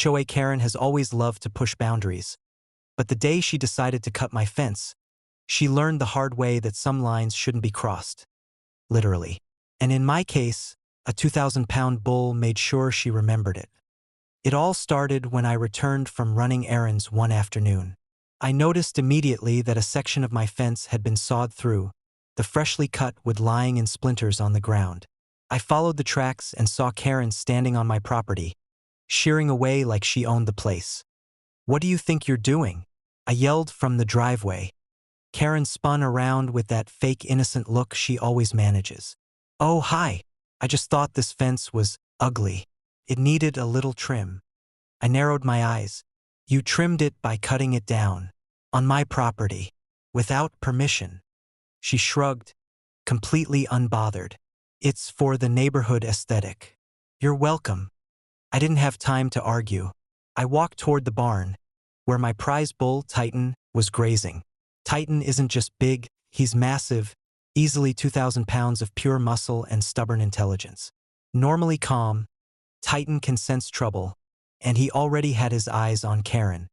HOA Karen has always loved to push boundaries. But the day she decided to cut my fence, she learned the hard way that some lines shouldn't be crossed. Literally. And in my case, a 2,000-pound bull made sure she remembered it. It all started when I returned from running errands one afternoon. I noticed immediately that a section of my fence had been sawed through, the freshly cut wood lying in splinters on the ground. I followed the tracks and saw Karen standing on my property, shearing away like she owned the place. "What do you think you're doing?" I yelled from the driveway. Karen spun around with that fake innocent look she always manages. "Oh, hi. I just thought this fence was ugly. It needed a little trim." I narrowed my eyes. "You trimmed it by cutting it down. On my property. Without permission." She shrugged, completely unbothered. "It's for the neighborhood aesthetic." "You're welcome." I didn't have time to argue. I walked toward the barn, where my prize bull, Titan, was grazing. Titan isn't just big, he's massive, easily 2,000 pounds of pure muscle and stubborn intelligence. Normally calm, Titan can sense trouble, and he already had his eyes on Karen.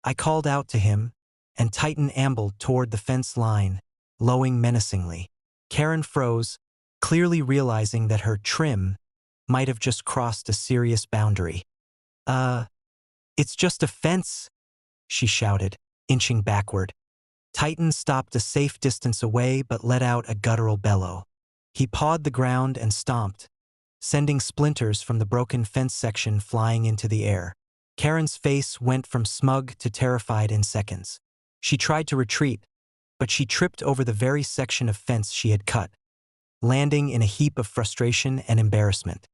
I called out to him, and Titan ambled toward the fence line, lowing menacingly. Karen froze, clearly realizing that her trim might have just crossed a serious boundary. It's just a fence," she shouted, inching backward. Titan stopped a safe distance away but let out a guttural bellow. He pawed the ground and stomped, sending splinters from the broken fence section flying into the air. Karen's face went from smug to terrified in seconds. She tried to retreat, but she tripped over the very section of fence she had cut, landing in a heap of frustration and embarrassment.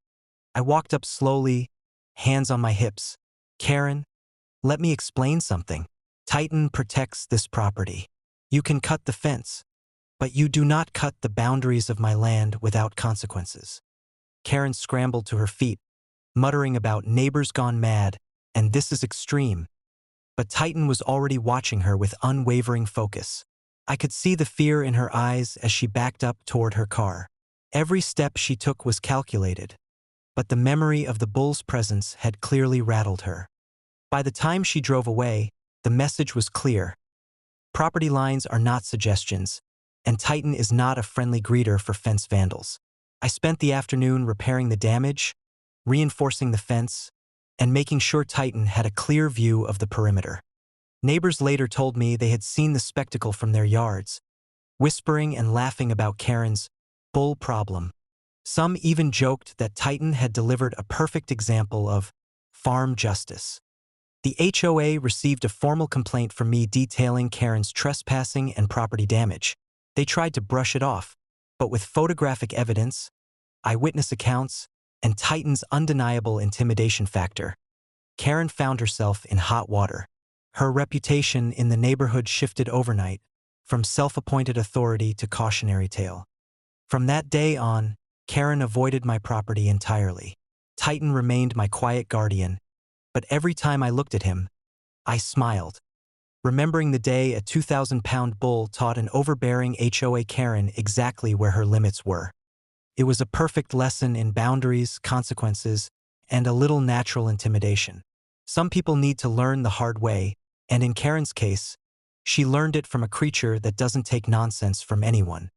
I walked up slowly, hands on my hips. "Karen, let me explain something. Titan protects this property. You can cut the fence, but you do not cut the boundaries of my land without consequences." Karen scrambled to her feet, muttering about neighbors gone mad, and this is extreme. But Titan was already watching her with unwavering focus. I could see the fear in her eyes as she backed up toward her car. Every step she took was calculated, but the memory of the bull's presence had clearly rattled her. By the time she drove away, the message was clear. Property lines are not suggestions, and Titan is not a friendly greeter for fence vandals. I spent the afternoon repairing the damage, reinforcing the fence, and making sure Titan had a clear view of the perimeter. Neighbors later told me they had seen the spectacle from their yards, whispering and laughing about Karen's bull problem. Some even joked that Titan had delivered a perfect example of farm justice. The HOA received a formal complaint from me detailing Karen's trespassing and property damage. They tried to brush it off, but with photographic evidence, eyewitness accounts, and Titan's undeniable intimidation factor, Karen found herself in hot water. Her reputation in the neighborhood shifted overnight, from self-appointed authority to cautionary tale. From that day on, Karen avoided my property entirely. Titan remained my quiet guardian, but every time I looked at him, I smiled, remembering the day a 2,000-pound bull taught an overbearing HOA Karen exactly where her limits were. It was a perfect lesson in boundaries, consequences, and a little natural intimidation. Some people need to learn the hard way, and in Karen's case, she learned it from a creature that doesn't take nonsense from anyone.